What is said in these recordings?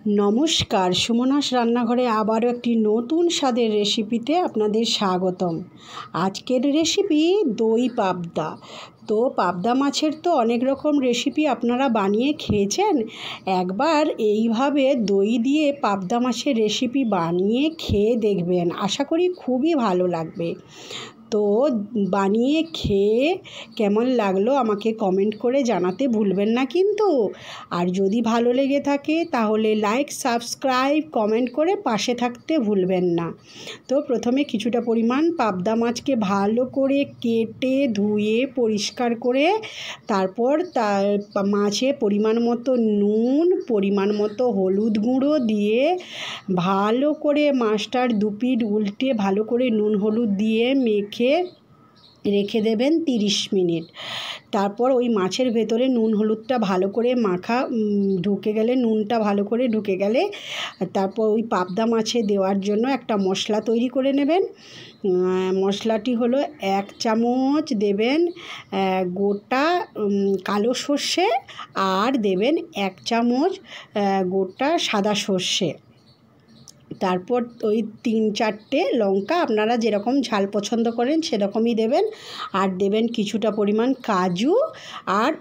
নমস্কার, সুমনাস রান্নাঘরে আবারও একটি নতুন স্বাদের রেসিপিতে আপনাদের স্বাগতম। আজকের রেসিপি দই পাবদা। তো পাবদা মাছের তো অনেক রকম রেসিপি আপনারা বানিয়ে খেয়েছেন। একবার এইভাবে দই দিয়ে পাবদা মাছের রেসিপি বানিয়ে খেয়ে দেখবেন, আশা করি খুবই ভালো লাগবে। তো বানিয়ে খেয়ে কেমন লাগলো আমাকে কমেন্ট করে জানাতে ভুলবেন না কিন্তু। আর যদি ভালো লেগে থাকে তাহলে লাইক, সাবস্ক্রাইব, কমেন্ট করে পাশে থাকতে ভুলবেন না। তো প্রথমে কিছুটা পরিমাণ পাবদা মাছকে ভালো করে কেটে ধুয়ে পরিষ্কার করে তারপর মাছে পরিমাণ মতো নুন, পরিমাণ মতো হলুদ গুঁড়ো দিয়ে ভালো করে মাছটার দুপিঠ উল্টে ভালো করে নুন হলুদ দিয়ে মেখে রেখে দেবেন 30 মিনিট। তারপর ওই মাছের ভেতরে নুন হলুদটা ভালো করে মাখা ঢুকে গেলে, নুনটা ভালো করে ঢুকে গেলে তারপর ওই পাবদা মাছে দেওয়ার জন্য একটা মশলা তৈরি করে নেবেন। মশলাটি হলো 1 চামচ দেবেন গোটা কালো সর্ষে, আর দেবেন 1 চামচ গোটা সাদা সর্ষে। তারপর ওই 3-4টে লঙ্কা, আপনারা যেরকম ঝাল পছন্দ করেন সেরকমই দেবেন। আর দেবেন কিছুটা পরিমাণ কাজু, আর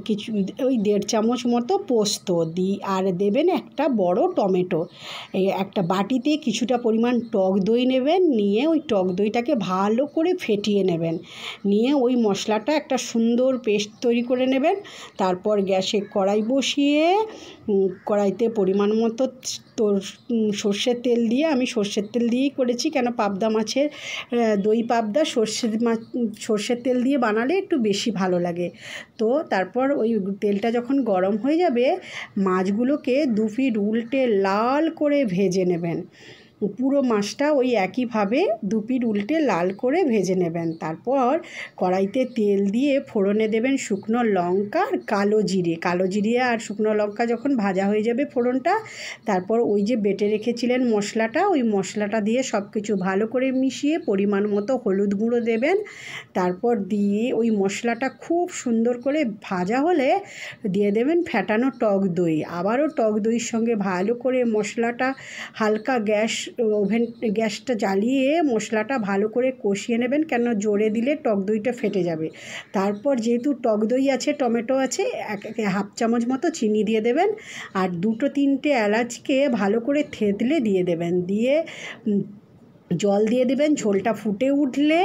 কিছু ওই 1.5 চামচ মতো পোস্ত আর দেবেন একটা বড় টমেটো। একটা বাটিতে কিছুটা পরিমাণ টক দই নেবেন, নিয়ে ওই টক দইটাকে ভালো করে ফেটিয়ে নেবেন, নিয়ে ওই মশলাটা একটা সুন্দর পেস্ট তৈরি করে নেবেন। তারপর গ্যাসে কড়াই বসিয়ে কড়াইতে পরিমাণ মতো সর্ষের তেল দিয়ে, আমি সর্ষের তেল দিয়েই করেছি, কেন পাবদা মাছের দই পাবদা সর্ষের তেল দিয়ে বানালে একটু বেশি ভালো লাগে। তো তারপর ওই তেলটা যখন গরম হয়ে যাবে, মাছগুলোকে 2 পিঠ উল্টে লাল করে ভেজে নেবেন। পুরো মাছটা ওই একইভাবে 2 পিঠ উল্টে লাল করে ভেজে নেবেন। তারপর কড়াইতে তেল দিয়ে ফোড়নে দেবেন শুকনো লঙ্কা আর কালো জিরে আর শুকনো লঙ্কা যখন ভাজা হয়ে যাবে ফোড়নটা, তারপর ওই যে বেটে রেখেছিলেন মশলাটা, ওই মশলাটা দিয়ে সব কিছু ভালো করে মিশিয়ে পরিমাণ মতো হলুদ গুঁড়ো দেবেন। তারপর দিয়ে ওই মশলাটা খুব সুন্দর করে ভাজা হলে দিয়ে দেবেন ফেটানো টক দই। আবারও টক দইয়ের সঙ্গে ভালো করে মশলাটা হালকা গ্যাসটা জ্বালিয়ে মশলাটা ভালো করে কষিয়ে নেবেন, কেন জোরে দিলে টক দইটা ফেটে যাবে। তারপর যেহেতু টক দই আছে, টমেটো আছে, 1/2 চামচ মতো চিনি দিয়ে দেবেন, আর 2-3টে এলাচকে ভালো করে থেতলে দিয়ে দেবেন। দিয়ে জল দিয়ে দেবেন। ঝোলটা ফুটে উঠলে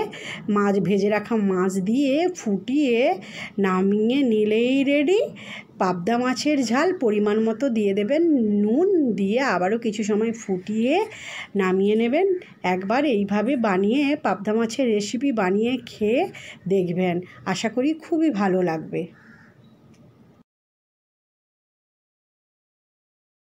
ভেজে রাখা মাছ দিয়ে ফুটিয়ে নামিয়ে নিলেই রেডি। পাবদা মাছের ঝাল পরিমাণ মতো দিয়ে দেবেন, নুন দিয়ে আবারও কিছু সময় ফুটিয়ে নামিয়ে নেবেন। একবার এইভাবে বানিয়ে পাবদা মাছের রেসিপি বানিয়ে খেয়ে দেখবেন, আশা করি খুবই ভালো লাগবে।